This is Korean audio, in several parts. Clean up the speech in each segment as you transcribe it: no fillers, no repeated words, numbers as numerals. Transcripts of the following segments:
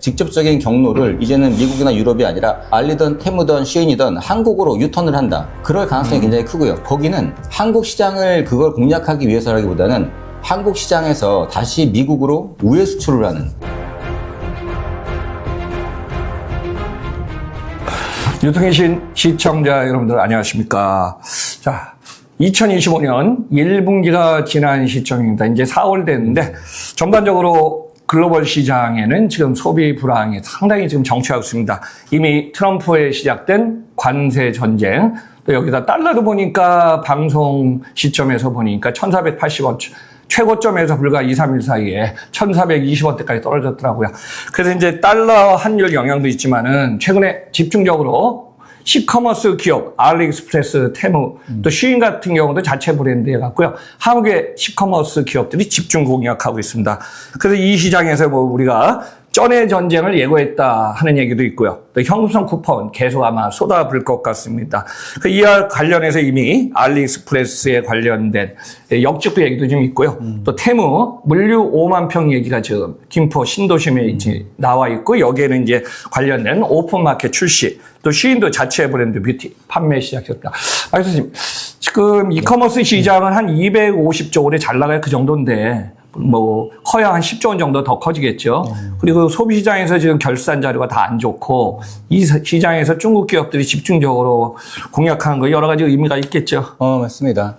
직접적인 경로를 이제는 미국이나 유럽이 아니라 알리든 테무든 쉬인이든 한국으로 유턴을 한다. 그럴 가능성이 굉장히 크고요. 거기는 한국 시장을 그걸 공략하기 위해서라기보다는 한국 시장에서 다시 미국으로 우회 수출을 하는. 유통의 시청자 여러분들 안녕하십니까. 자, 2025년 1분기가 지난 시점입니다. 이제 4월 됐는데 전반적으로 글로벌 시장에는 지금 소비 불황이 상당히 지금 정치하고 있습니다. 이미 트럼프에 시작된 관세 전쟁, 또 여기다 달러도 보니까 방송 시점에서 보니까 1480원, 최고점에서 불과 2, 3일 사이에 1420원대까지 떨어졌더라고요. 그래서 이제 달러 환율 영향도 있지만은 최근에 집중적으로 시커머스 기업, 알리익스프레스, 테무, 또 쉬인 같은 경우도 자체 브랜드에 갔고요. 한국의 시커머스 기업들이 집중 공략하고 있습니다. 그래서 이 시장에서 뭐 우리가 전의 전쟁을 예고했다 하는 얘기도 있고요. 또 현금성 쿠폰 계속 아마 쏟아불 것 같습니다. 이와 관련해서 이미 알리익스프레스에 관련된 역직구 얘기도 좀 있고요. 또 테무 물류 5만 평 얘기가 지금 김포 신도심에 이제 나와 있고, 여기에는 이제 관련된 오픈마켓 출시, 또 쉬인도 자체 브랜드 뷰티 판매 시작했다. 교수님, 지금 이커머스 시장은 한 250조 올해 잘 나가야 그 정도인데, 뭐 커야 한 10조 원 정도 더 커지겠죠. 그리고 소비 시장에서 지금 결산 자료가 다 안 좋고, 이 시장에서 중국 기업들이 집중적으로 공략하는 거 여러 가지 의미가 있겠죠. 맞습니다.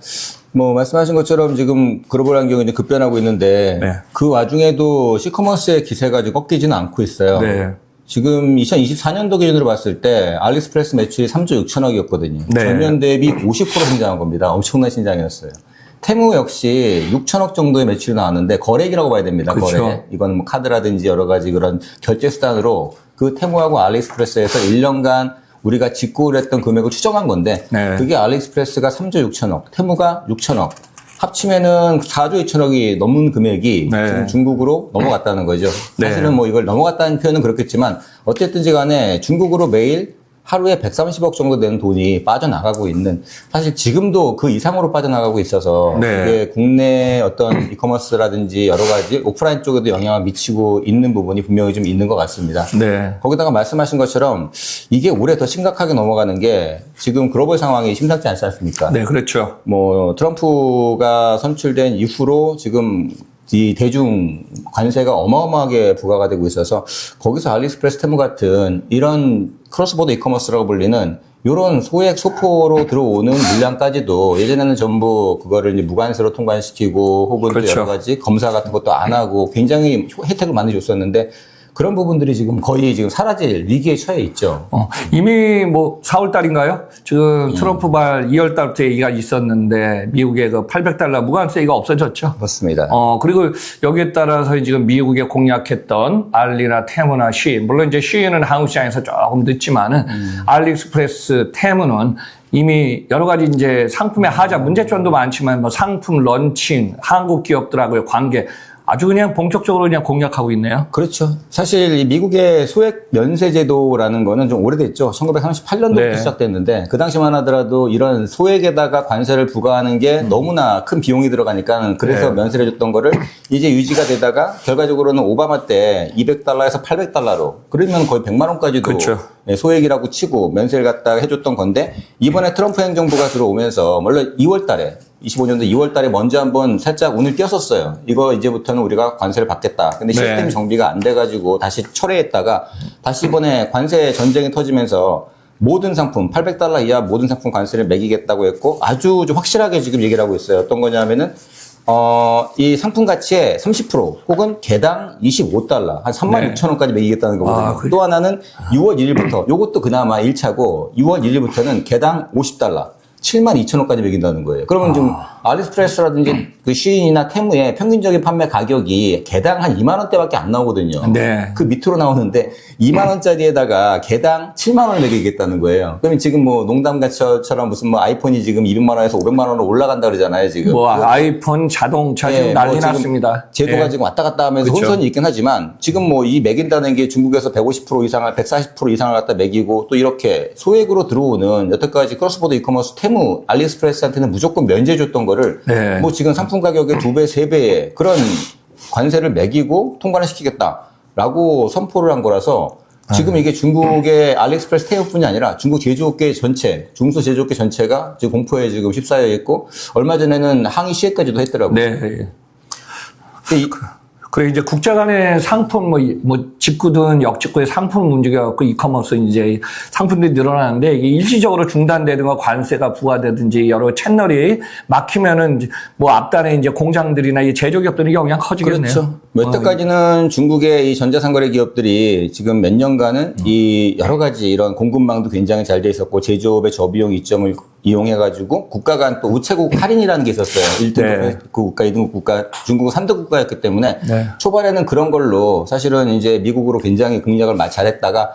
뭐 말씀하신 것처럼 지금 글로벌 환경이 이제 급변하고 있는데, 네. 그 와중에도 시커머스의 기세가 지금 꺾이지는 않고 있어요. 네. 지금 2024년도 기준으로 봤을 때 알리익스프레스 매출이 3조 6천억이었거든요. 네. 전년 대비 50% 성장한 겁니다. 엄청난 신장이었어요. 테무 역시 6천억 정도의 매출이 나왔는데 거래액이라고 봐야 됩니다. 그렇죠. 거래. 이건 뭐 카드라든지 여러 가지 그런 결제 수단으로 그 테무하고 알리익스프레스에서 1년간 우리가 직구를 했던 금액을 추정한 건데, 네. 그게 알리익스프레스가 3조 6천억, 테무가 6천억. 합치면은 4조 2천억이 넘는 금액이 네. 지금 중국으로 넘어갔다는 거죠. 네. 사실은 뭐 이걸 넘어갔다는 표현은 그렇겠지만 어쨌든지 간에 중국으로 매일 하루에 130억 정도 되는 돈이 빠져나가고 있는, 사실 지금도 그 이상으로 빠져나가고 있어서 네. 그게 국내 어떤 이커머스라든지 여러 가지 오프라인 쪽에도 영향을 미치고 있는 부분이 분명히 좀 있는 것 같습니다. 네. 거기다가 말씀하신 것처럼 이게 올해 더 심각하게 넘어가는 게 지금 글로벌 상황이 심상치 않지 않습니까? 네, 그렇죠. 뭐 트럼프가 선출된 이후로 지금 이 대중 관세가 어마어마하게 부과가 되고 있어서 거기서 알리익스프레스, 테무 같은 이런 크로스보더 이커머스라고 불리는 이런 소액 소포로 들어오는 물량까지도 예전에는 전부 그거를 이제 무관세로 통관시키고 혹은 그렇죠. 또 여러 가지 검사 같은 것도 안 하고 굉장히 혜택을 많이 줬었는데, 그런 부분들이 지금 거의 지금 사라질 위기에 처해 있죠. 이미 뭐 4월 달인가요? 지금 트럼프발 2월 달부터 얘기가 있었는데 미국의 그 $800 무관세가 없어졌죠. 맞습니다. 그리고 여기에 따라서 지금 미국에 공략했던 알리나 테무나 쉬인, 물론 이제 쉬인은 한국 시장에서 조금 늦지만은 알리익스프레스, 테무는 이미 여러 가지 이제 상품의 하자, 문제점도 많지만 뭐 상품 런칭, 한국 기업들하고의 관계, 아주 그냥 본격적으로 그냥 공략하고 있네요. 그렇죠. 사실 이 미국의 소액 면세 제도라는 거는 좀 오래됐죠. 1938년도부터 네. 시작됐는데 그 당시만 하더라도 이런 소액에다가 관세를 부과하는 게 너무나 큰 비용이 들어가니까 그래서 네. 면세를 해줬던 거를 이제 유지가 되다가 결과적으로는 오바마 때 $200에서 $800로, 그러면 거의 100만 원까지도 그렇죠. 소액이라고 치고 면세를 갖다가 해줬던 건데, 이번에 트럼프 행정부가 들어오면서 원래 2월 달에 25년도 2월 달에 먼저 한번 살짝 운을 띄었었어요. 이거 이제부터는 우리가 관세를 받겠다. 근데 시스템 네. 정비가 안 돼가지고 다시 철회했다가 다시 이번에 관세 전쟁이 터지면서 모든 상품, $800 이하 모든 상품 관세를 매기겠다고 했고, 아주 좀 확실하게 지금 얘기를 하고 있어요. 어떤 거냐면은, 이 상품 가치의 30% 혹은 개당 $25, 한 36,000원까지 매기겠다는 거거든요. 또 하나는 6월 1일부터, 요것도 그나마 1차고, 6월 1일부터는 개당 $50. 72,000원까지 매긴다는 거예요. 그러면 좀 알리익스프레스라든지 그 쉬인이나 테무의 평균적인 판매 가격이 개당 한 2만 원대밖에 안 나오거든요. 네. 그 밑으로 나오는데 2만 원짜리에다가 개당 7만 원을 매기겠다는 거예요. 그러면 지금 뭐 농담같이처럼 무슨 뭐 아이폰이 지금 200만 원에서 500만 원으로 올라간다 그러잖아요, 지금. 뭐 아이폰, 자동차 지금 난리 뭐 지금 났습니다. 제도가 예. 지금 왔다 갔다 하면서 그렇죠. 혼선이 있긴 하지만 지금 뭐 이 매긴다는 게 중국에서 150% 이상을 140% 이상을 갖다 매기고 또 이렇게 소액으로 들어오는 여태까지 크로스보더 이커머스 테무, 알리익스프레스한테는 무조건 면제해줬던 거를 네. 뭐 지금 상품 가격의 2배, 3배의 그런 관세를 매기고 통관을 시키겠다. 라고 선포를 한 거라서 지금 이게 중국의 알리익스프레스 테무뿐이 아니라 중국 제조업계 전체, 중소 제조업계 전체가 지금 공포에 지금 휩싸여 있고 얼마 전에는 항의 시위까지도 했더라고요. 네. 그래 이제 국가 간의 상품 뭐 직구든 역직구의 상품 문제가 없고 이커머스 이제 상품들이 늘어나는데 이게 일시적으로 중단되든가 관세가 부과되든지 여러 채널이 막히면은 뭐 앞단에 이제 공장들이나 이 제조기업들이 영향 커지겠네요. 그렇죠. 몇 때까지는 중국의 이 전자상거래 기업들이 지금 몇 년간은 이 여러 가지 이런 공급망도 굉장히 잘 돼 있었고 제조업의 저비용 이점을 이용해가지고 국가 간 또 우체국 할인이라는 게 있었어요. 1등급 국가, 2등급 국가, 중국은 3등 국가였기 때문에 초반에는 그런 걸로 사실은 이제 미국으로 굉장히 공략을 잘했다가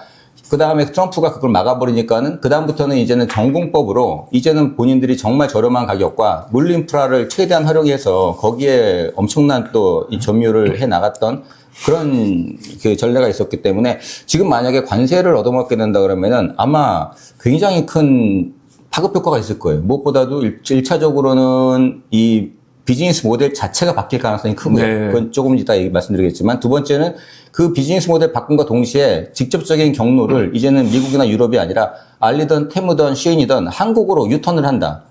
그 다음에 트럼프가 그걸 막아버리니까는 그 다음부터는 이제는 전공법으로 이제는 본인들이 정말 저렴한 가격과 물리 인프라를 최대한 활용해서 거기에 엄청난 또 이 점유를 해 나갔던 그런 그 전례가 있었기 때문에 지금 만약에 관세를 얻어먹게 된다 그러면은 아마 굉장히 큰 파급 효과가 있을 거예요. 무엇보다도 1차적으로는 이 비즈니스 모델 자체가 바뀔 가능성이 크고요. 네. 그건 조금 이따 말씀드리겠지만 두 번째는 그 비즈니스 모델 바꾼과 동시에 직접적인 경로를 이제는 미국이나 유럽이 아니라 알리든 테무든 쉬인이든 한국으로 유턴을 한다.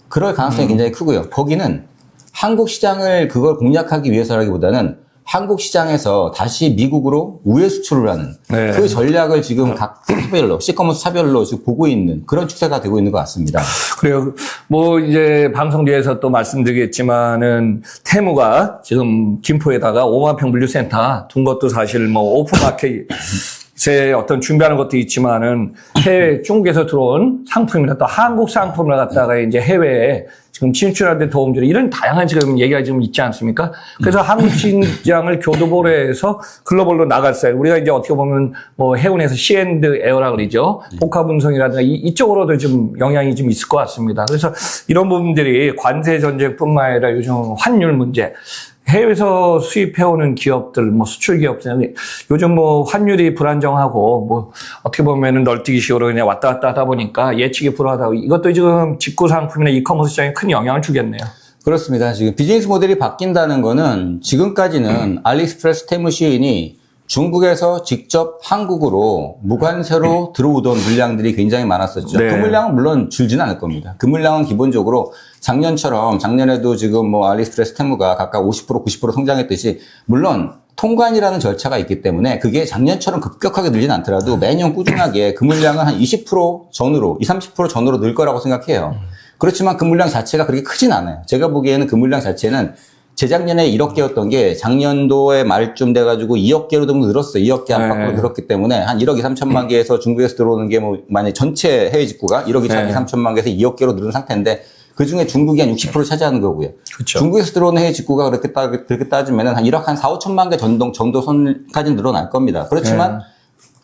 그럴 가능성이 굉장히 크고요. 거기는 한국 시장을 그걸 공략하기 위해서라기보다는 한국 시장에서 다시 미국으로 우회 수출을 하는 그 전략을 지금 각 차별로, 시커머스 차별로 지금 보고 있는 그런 추세가 되고 있는 것 같습니다. 그래요. 뭐 이제 방송 뒤에서 또 말씀드리겠지만은 테무가 지금 김포에다가 5만 평 물류센터 둔 것도 사실 뭐 오픈마켓에 어떤 준비하는 것도 있지만은 해외 중국에서 들어온 상품이나 또 한국 상품을 갖다가 이제 해외에 지금 진출하는 데 도움 주는 이런 다양한 지금 얘기가 좀 있지 않습니까? 그래서 한국 시장을 교두보로 해서 글로벌로 나갔어요. 우리가 이제 어떻게 보면 뭐 해운에서 C&에어라 그러죠. 복합 운송이라든가 이쪽으로도 좀 영향이 좀 있을 것 같습니다. 그래서 이런 부분들이 관세 전쟁뿐만 아니라 요즘 환율 문제, 해외에서 수입해오는 기업들, 뭐 수출 기업들, 요즘 뭐 환율이 불안정하고, 뭐 어떻게 보면은 널뛰기 식으로 그냥 왔다 갔다 하다 보니까 예측이 불허하다고 이것도 지금 직구 상품이나 이커머스 시장에 큰 영향을 주겠네요. 그렇습니다. 지금 비즈니스 모델이 바뀐다는 거는 지금까지는 알리익스프레스 테무 시인이 중국에서 직접 한국으로 무관세로 들어오던 물량들이 굉장히 많았었죠. 네. 그 물량은 물론 줄지는 않을 겁니다. 그 물량은 기본적으로 작년처럼 작년에도 지금 뭐 알리익스프레스 테무가 각각 50% 90% 성장했듯이 물론 통관이라는 절차가 있기 때문에 그게 작년처럼 급격하게 늘진 않더라도 매년 꾸준하게 그 물량은 한 20% 전후로 20, 30% 전후로 늘 거라고 생각해요. 그렇지만 그 물량 자체가 그렇게 크진 않아요. 제가 보기에는 그 물량 자체는 재작년에 1억 개였던 게 작년도에 말쯤 돼가지고 2억 개로 정도 늘었어요. 2억 개 안팎으로 늘었기 때문에 한 1억 2, 3천만 개에서 중국에서 들어오는 게 뭐 만약 전체 해외 직구가 1억 2, 3천만 개에서 2억 개로 늘은 상태인데 그 중에 중국이 한 60% 차지하는 거고요. 그렇죠. 중국에서 들어오는 해외 직구가 그렇게 따지면은 한 1억 한 4, 5천만 개 정도 선까지 늘어날 겁니다. 그렇지만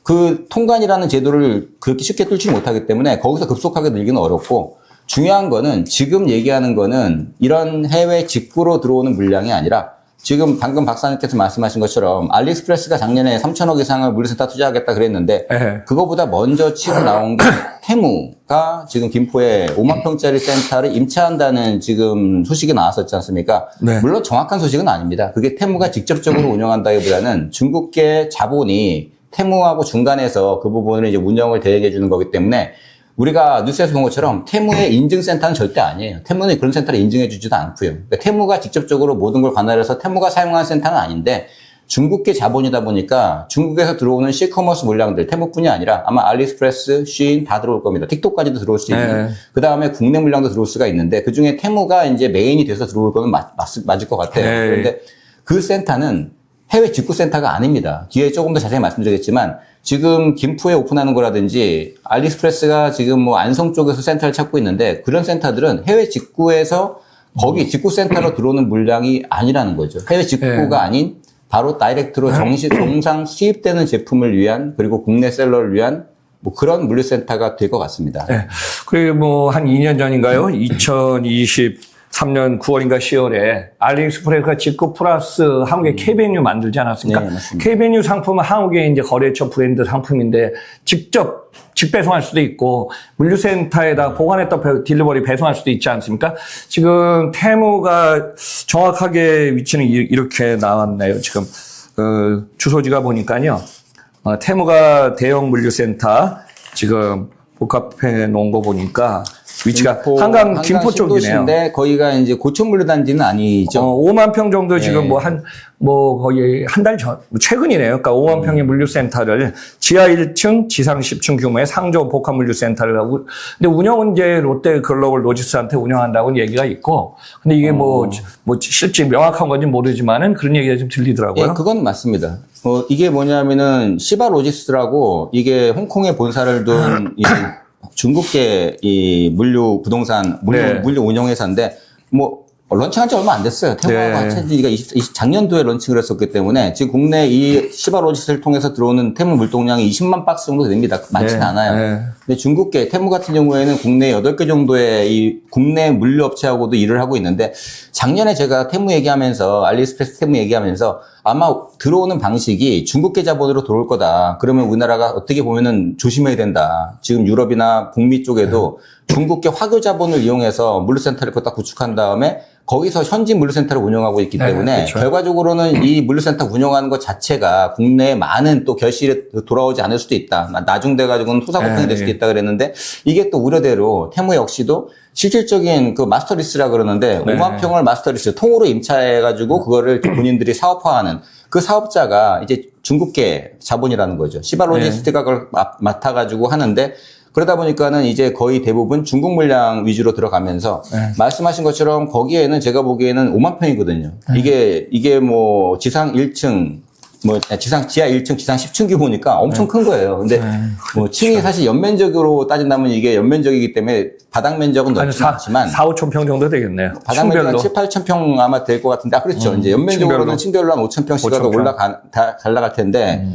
그 통관이라는 제도를 그렇게 쉽게 뚫지 못하기 때문에 거기서 급속하게 늘기는 어렵고 중요한 거는 지금 얘기하는 거는 이런 해외 직구로 들어오는 물량이 아니라 지금 방금 박사님께서 말씀하신 것처럼 알리익스프레스가 작년에 3천억 이상을 물류센터 투자하겠다 그랬는데 그거보다 먼저 치고 나온 게 테무가 지금 김포에 5만 평짜리 센터를 임차한다는 지금 소식이 나왔었지 않습니까? 네. 물론 정확한 소식은 아닙니다. 그게 테무가 직접적으로 운영한다기보다는 중국계 자본이 테무하고 중간에서 그 부분을 이제 운영을 대행해 주는 거기 때문에 우리가 뉴스에서 본 것처럼 테무의 인증센터는 절대 아니에요. 테무는 그런 센터를 인증해 주지도 않고요. 그러니까 테무가 직접적으로 모든 걸 관할해서 테무가 사용하는 센터는 아닌데 중국계 자본이다 보니까 중국에서 들어오는 시커머스 물량들, 테무뿐이 아니라 아마 알리익스프레스, 쉬인 다 들어올 겁니다. 틱톡까지도 들어올 수 있는. 그 다음에 국내 물량도 들어올 수가 있는데 그 중에 테무가 이제 메인이 돼서 들어올 거는 맞을 것 같아요. 그런데 그 센터는 해외 직구 센터가 아닙니다. 뒤에 조금 더 자세히 말씀드리겠지만 지금 김포에 오픈하는 거라든지 알리익스프레스가 지금 뭐 안성 쪽에서 센터를 찾고 있는데 그런 센터들은 해외 직구에서 거기 직구 센터로 들어오는 물량이 아니라는 거죠. 해외 직구가 아닌 바로 다이렉트로 정상 수입되는 제품을 위한 그리고 국내 셀러를 위한 뭐 그런 물류센터가 될 것 같습니다. 네. 그리고 뭐 한 2년 전인가요? 2023년 9월인가 10월에 알리익스프레스가 직구 플러스 한국의 K베뉴 만들지 않았습니까? 네, 맞습니다. K베뉴 상품은 한국의 이제 거래처 브랜드 상품인데 직접 직배송할 수도 있고 물류센터에다 보관했다 딜리버리 배송할 수도 있지 않습니까? 지금 테무가 정확하게 위치는 이렇게 나왔네요. 지금 주소지가 보니까요. 태무가 대형 물류센터 지금 복합해 놓은 거 보니까 위치가 한강 김포 쪽이네요. 신도시인데 거기가 이제 고촌 물류단지는 아니죠. 5만 평 정도 지금 거의 한 달 전, 최근이네요. 그러니까 5만 평의 물류센터를 지하 1층, 지상 10층 규모의 상조 복합 물류센터를 하고, 근데 운영은 이제 롯데 글로벌 로지스한테 운영한다고 얘기가 있고, 근데 이게 실제 명확한 건지 모르지만은 그런 얘기가 좀 들리더라고요. 예, 그건 맞습니다. 이게 뭐냐면은 시바 로지스라고 이게 홍콩에 본사를 둔 이 중국계 이 물류 부동산 물류 운영회사인데 런칭한 지 얼마 안 됐어요. 태무하고 하천지가 작년도에 런칭을 했었기 때문에 지금 국내 이 시바 로지스를 통해서 들어오는 태무 물동량이 20만 박스 정도 됩니다. 많지는 않아요. 근데 중국계 태무 같은 경우에는 국내 8개 정도의 이 국내 물류업체하고도 일을 하고 있는데 작년에 제가 태무 얘기하면서 알리익스프레스 태무 얘기하면서 아마 들어오는 방식이 중국계 자본으로 들어올 거다. 그러면 우리나라가 어떻게 보면은 조심해야 된다. 지금 유럽이나 북미 쪽에도 중국계 화교 자본을 이용해서 물류센터를 딱 구축한 다음에 거기서 현지 물류센터를 운영하고 있기 때문에 그렇죠. 결과적으로는 이 물류센터 운영하는 것 자체가 국내에 많은 또 결실에 돌아오지 않을 수도 있다. 나중돼가지고는 토사구팽이 될 수도 있다 그랬는데 이게 또 우려대로 태무 역시도 실질적인 그 마스터리스라 그러는데 5만 평을 마스터리스 통으로 임차해가지고 그거를 본인들이 사업화하는 그 사업자가 이제 중국계 자본이라는 거죠. 시바로지스트가 그걸 맡아가지고 하는데 그러다 보니까는 이제 거의 대부분 중국 물량 위주로 들어가면서 말씀하신 것처럼 거기에는 제가 보기에는 5만 평이거든요. 이게 지상 1층 지하 1층, 지상 10층 규모니까 엄청 큰 거예요. 근데 층이 사실 연면적으로 따진다면 이게 연면적이기 때문에 바닥 면적은 넓지 않지만 4, 5천 평 정도 되겠네요. 바닥 면적은 7, 8천 평 아마 될 것 같은데 그렇죠. 이제 연면적으로는 층별로 한 5천 평씩 올라갈 텐데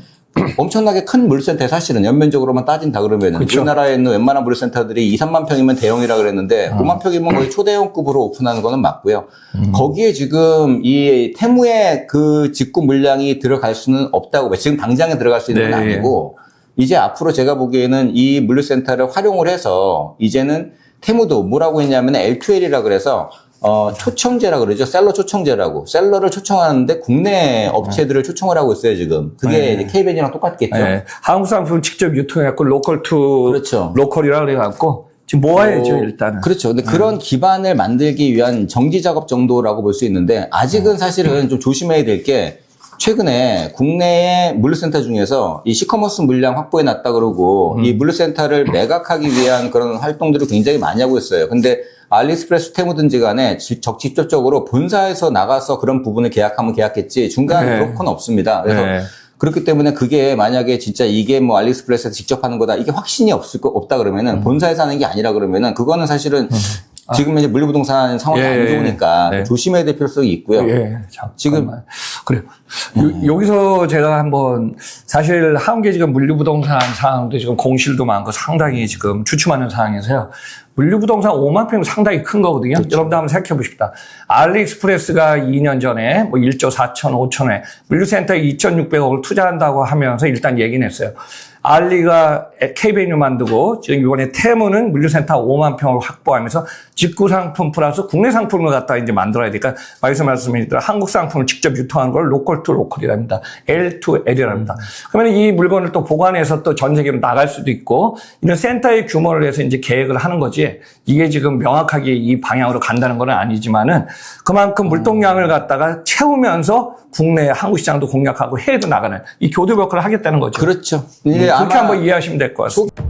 엄청나게 큰 물류센터에 사실은 연면적으로만 따진다 그러면 그렇죠. 우리나라에 있는 웬만한 물류센터들이 2, 3만 평이면 대형이라 그랬는데 5만 평이면 거의 초대형급으로 오픈하는 거는 맞고요. 거기에 지금 이 태무의 그 직구 물량이 들어갈 수는 없다고 봐요. 지금 당장에 들어갈 수 있는 건 아니고 이제 앞으로 제가 보기에는 이 물류센터를 활용을 해서 이제는 태무도 뭐라고 했냐면 L2L이라 그래서 초청제라 그러죠. 셀러 초청제라고. 셀러를 초청하는데 국내 업체들을 초청을 하고 있어요, 지금. 그게 이제 K벤이랑 똑같겠죠. 한국 상품 직접 유통해갖고 로컬 투 그렇죠. 로컬이라 그래갖고 지금 모아야죠, 일단은. 그렇죠. 근데 그런 기반을 만들기 위한 정지 작업 정도라고 볼 수 있는데 아직은 사실은 좀 조심해야 될 게 최근에 국내의 물류센터 중에서 이 시커머스 물량 확보해 놨다 그러고 이 물류센터를 매각하기 위한 그런 활동들을 굉장히 많이 하고 있어요. 근데 알리익스프레스 태무든지 간에 직접적으로 본사에서 나가서 그런 부분을 계약하면 계약했지 중간 브로커는 없습니다. 그래서 그렇기 때문에 그게 만약에 진짜 이게 알리익스프레스에서 직접 하는 거다 이게 확신이 없다 그러면은 본사에서 하는 게 아니라 그러면은 그거는 사실은 지금 이제 물류부동산 상황이 안 좋으니까 조심해야 될 필요성이 있고요. 지금 그래요. 여기서 제가 한번 사실 한국의 지금 물류부동산 상황도 지금 공실도 많고 상당히 지금 주춤하는 상황에서요. 물류부동산 5만 평 상당히 큰 거거든요. 그렇죠. 여러분들 한번 생각해 보십시다. 알리익스프레스가 2년 전에 1조 4천 5천에 물류센터에 2,600억을 투자한다고 하면서 일단 얘기는 했어요. 알리가 K베뉴 만들고 지금 이번에 태무는 물류센터 5만 평을 확보하면서 직구 상품 플러스 국내 상품을 갖다 이제 만들어야 되니까 말씀하신 대로 한국 상품을 직접 유통하는 걸 로컬 투 로컬이랍니다. L2L이랍니다. 그러면 이 물건을 또 보관해서 또 전 세계로 나갈 수도 있고 이런 센터의 규모를 해서 이제 계획을 하는 거지 이게 지금 명확하게 이 방향으로 간다는 건 아니지만은 그만큼 물동량을 갖다가 채우면서 국내 한국 시장도 공략하고 해외도 나가는 이 교두 역할을 하겠다는 거죠. 그렇죠. 그렇게 한번 이해하시면 될 것 같습니다.